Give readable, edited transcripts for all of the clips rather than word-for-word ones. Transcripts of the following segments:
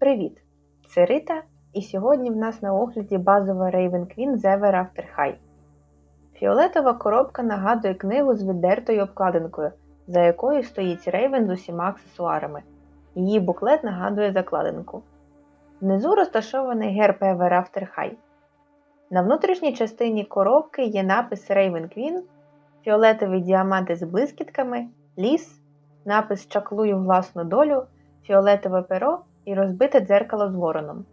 Привіт! Це Рита, і сьогодні в нас на огляді базова Raven Queen The Ever After High. Фіолетова коробка нагадує книгу з віддертою обкладинкою, за якою стоїть Raven з усіма аксесуарами. Її буклет нагадує закладинку. Внизу розташований герб Ever After High. На внутрішній частині коробки є напис Raven Queen, фіолетові діаманти з блискітками, ліс, напис «Чаклую власну долю», фіолетове перо і розбите дзеркало з вороном.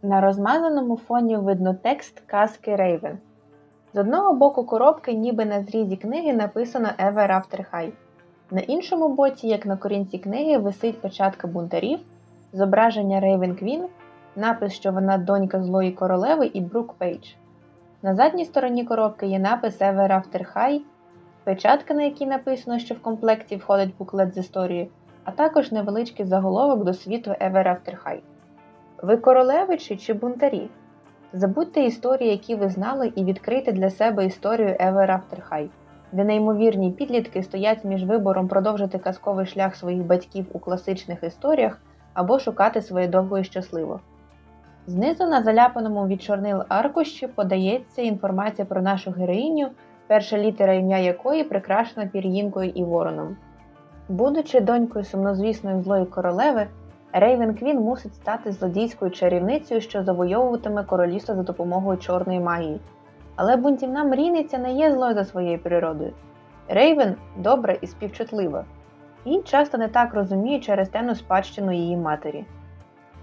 На розмазаному фоні видно текст казки Raven. З одного боку коробки, ніби на зрізі книги, написано Ever After High. На іншому боці, як на корінці книги, висить печатка бунтарів, зображення Raven Queen, напис, що вона донька злої королеви і Брук Пейдж. На задній стороні коробки є напис Ever After High, печатка, на якій написано, що в комплекті входить буклет з історією, а також невеличкий заголовок до світу Ever After High. Ви королеви чи бунтарі? Забудьте історії, які ви знали, і відкрийте для себе історію Ever After High, де неймовірні підлітки стоять між вибором продовжити казковий шлях своїх батьків у класичних історіях або шукати своє довго і щасливо. Знизу на заляпаному від чорнил аркуші подається інформація про нашу героїню, перша літера ім'я якої прикрашена пір'їнкою і вороном. Будучи донькою сумнозвісної злої королеви, Raven Queen мусить стати злодійською чарівницею, що завойовуватиме королівство за допомогою чорної магії. Але бунтівна мрійниця не є злою за своєю природою. Raven добра і співчутлива. Її часто не так розуміють через темну спадщину її матері.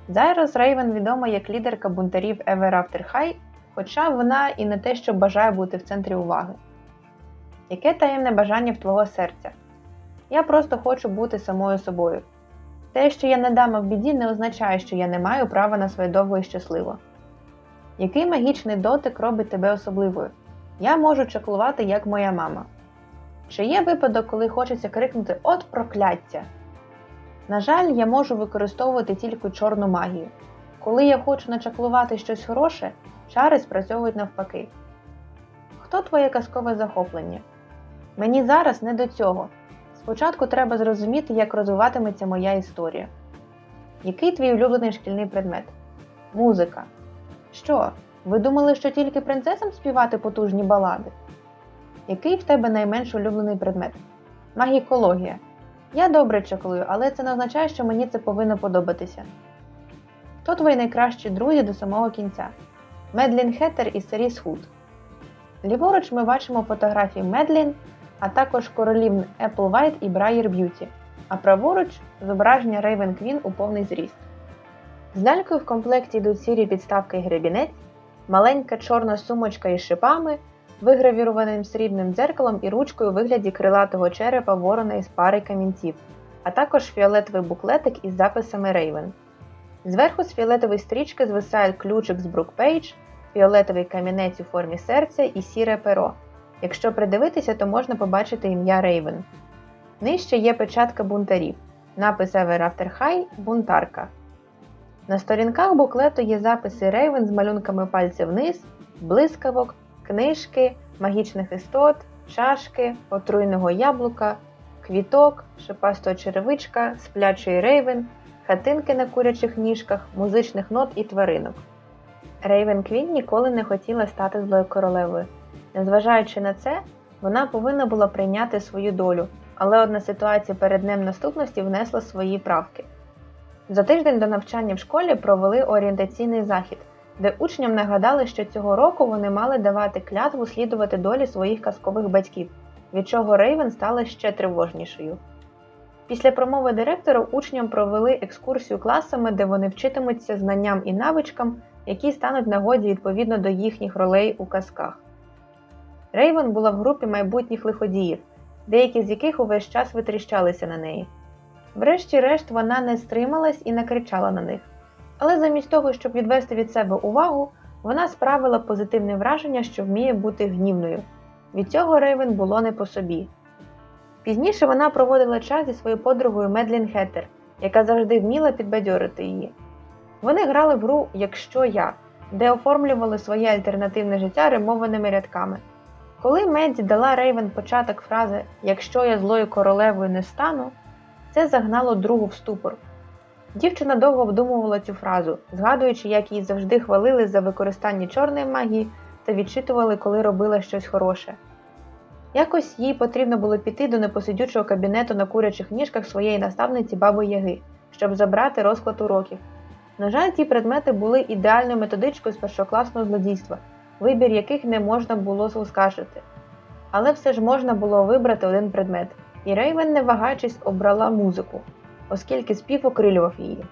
Зараз Raven відома як лідерка бунтарів Ever After High, хоча вона і не те, що бажає бути в центрі уваги. Яке таємне бажання в твого серця? Я просто хочу бути самою собою. Те, що я не дама в біді, не означає, що я не маю права на своє довго і щасливо. Який магічний дотик робить тебе особливою? Я можу чаклувати, як моя мама. Чи є випадок, коли хочеться крикнути «От прокляття!»? На жаль, я можу використовувати тільки чорну магію. Коли я хочу начаклувати щось хороше, чари спрацьовують навпаки. Хто твоє казкове захоплення? Мені зараз не до цього. Спочатку треба зрозуміти, як розвиватиметься моя історія. Який твій улюблений шкільний предмет? Музика. Що, ви думали, що тільки принцесам співати потужні балади? Який в тебе найменш улюблений предмет? Магікологія. Я добре чаклую, але це не означає, що мені це повинно подобатися. Хто твої найкращі друзі до самого кінця? Медлін Хеттер і Серіс Худ. Ліворуч ми бачимо фотографії Медлін, а також королівн Еплвайт і Брайер Б'юті, а праворуч – зображення Raven Queen у повний зріст. З лялькою в комплекті йдуть сірі підставки і гребінець, маленька чорна сумочка із шипами, вигравірованим срібним дзеркалом і ручкою у вигляді крилатого черепа ворона із пари камінців, а також фіолетовий буклетик із записами Raven. Зверху з фіолетової стрічки звисають ключик з Брук Пейдж, фіолетовий камінець у формі серця і сіре перо. Якщо придивитися, то можна побачити ім'я Raven. Нижче є печатка бунтарів, напис Ever After High – бунтарка. На сторінках буклету є записи Raven з малюнками пальців вниз, блискавок, книжки, магічних істот, чашки, отруйного яблука, квіток, шипастого черевичка, сплячої Raven, хатинки на курячих ніжках, музичних нот і тваринок. Raven Queen ніколи не хотіла стати злою королевою. Незважаючи на це, вона повинна була прийняти свою долю, але одна ситуація перед Днем Наступності внесла свої правки. За тиждень до навчання в школі провели орієнтаційний захід, де учням нагадали, що цього року вони мали давати клятву слідувати долі своїх казкових батьків, від чого Raven стала ще тривожнішою. Після промови директора учням провели екскурсію класами, де вони вчитимуться знанням і навичкам, які стануть в нагоді відповідно до їхніх ролей у казках. Raven була в групі майбутніх лиходіїв, деякі з яких увесь час витріщалися на неї. Врешті-решт вона не стрималась і накричала на них. Але замість того, щоб відвести від себе увагу, вона справила позитивне враження, що вміє бути гнівною. Від цього Raven було не по собі. Пізніше вона проводила час зі своєю подругою Медлін Хеттер, яка завжди вміла підбадьорити її. Вони грали в гру «Якщо я», де оформлювали своє альтернативне життя римованими рядками. Коли Медді дала Raven початок фрази «Якщо я злою королевою не стану», це загнало другу в ступор. Дівчина довго обдумувала цю фразу, згадуючи, як її завжди хвалили за використання чорної магії та відчитували, коли робила щось хороше. Якось їй потрібно було піти до непосидючого кабінету на курячих ніжках своєї наставниці Баби Яги, щоб забрати розклад уроків. На жаль, ті предмети були ідеальною методичкою з першокласного злодійства, вибір яких не можна було оскаржити. Але все ж можна було вибрати один предмет, і Рейвен, не вагаючись, обрала музику, оскільки спів окрилював її.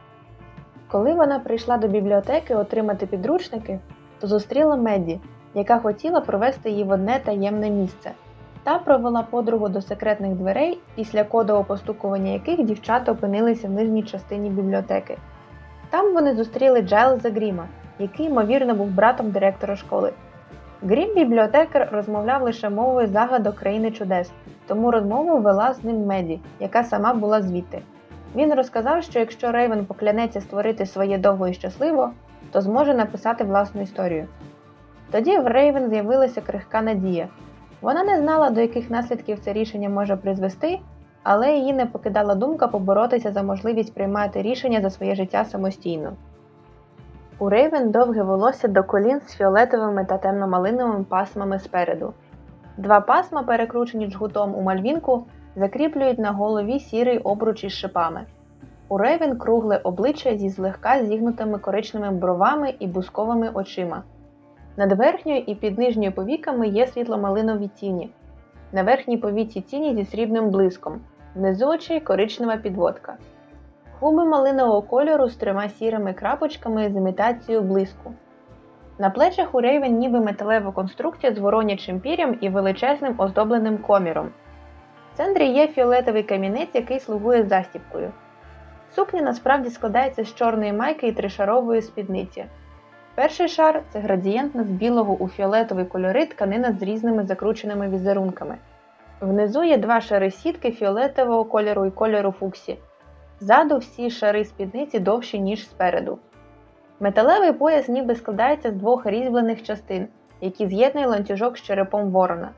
Коли вона прийшла до бібліотеки отримати підручники, то зустріла Медді, яка хотіла провести її в одне таємне місце. Та провела подругу до секретних дверей, після кодового постукування яких дівчата опинилися в нижній частині бібліотеки. Там вони зустріли Джайлза Гріма, який, ймовірно, був братом директора школи. Грім-бібліотекар розмовляв лише мовою загадок країни чудес, тому розмову вела з ним Меді, яка сама була звідти. Він розказав, що якщо Рейвен поклянеться створити своє довго і щасливо, то зможе написати власну історію. Тоді в Рейвен з'явилася крихка надія. Вона не знала, до яких наслідків це рішення може призвести, але її не покидала думка поборотися за можливість приймати рішення за своє життя самостійно. У Рейвен довге волосся до колін з фіолетовими та темно-малиновими пасмами спереду. Два пасма, перекручені джгутом у мальвінку, закріплюють на голові сірий обруч із шипами. У Рейвен кругле обличчя зі злегка зігнутими коричневими бровами і бусковими очима. Над верхньою і під нижньою повіками є світло-малинові тіні. На верхній повіці тіні зі срібним блиском, внизу очей коричнева підводка. Губи малинового кольору з 3 сірими крапочками з імітацією блиску. На плечах у Рейвен ніби металева конструкція з воронячим пір'ям і величезним оздобленим коміром. В центрі є фіолетовий камінець, який слугує застібкою. Сукня насправді складається з чорної майки і 3-шарової спідниці. Перший шар – це градієнтна з білого у фіолетовий кольори тканина з різними закрученими візерунками. Внизу є 2 шари сітки фіолетового кольору і кольору фуксі. Ззаду всі шари спідниці довші, ніж спереду. Металевий пояс ніби складається з 2 різьблених частин, які з'єднує ланцюжок з черепом ворона.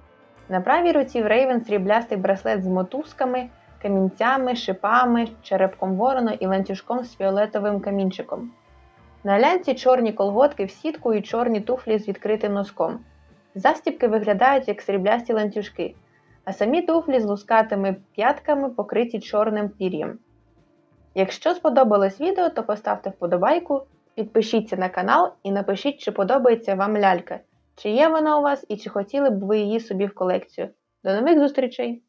На правій руці в Рейвен сріблястий браслет з мотузками, камінцями, шипами, черепком ворона і ланцюжком з фіолетовим камінчиком. На лянці чорні колготки в сітку і чорні туфлі з відкритим носком. Застібки виглядають як сріблясті ланцюжки, а самі туфлі з лускатими п'ятками покриті чорним пір'ям. Якщо сподобалось відео, то поставте вподобайку, підпишіться на канал і напишіть, чи подобається вам лялька, чи є вона у вас і чи хотіли б ви її собі в колекцію. До нових зустрічей!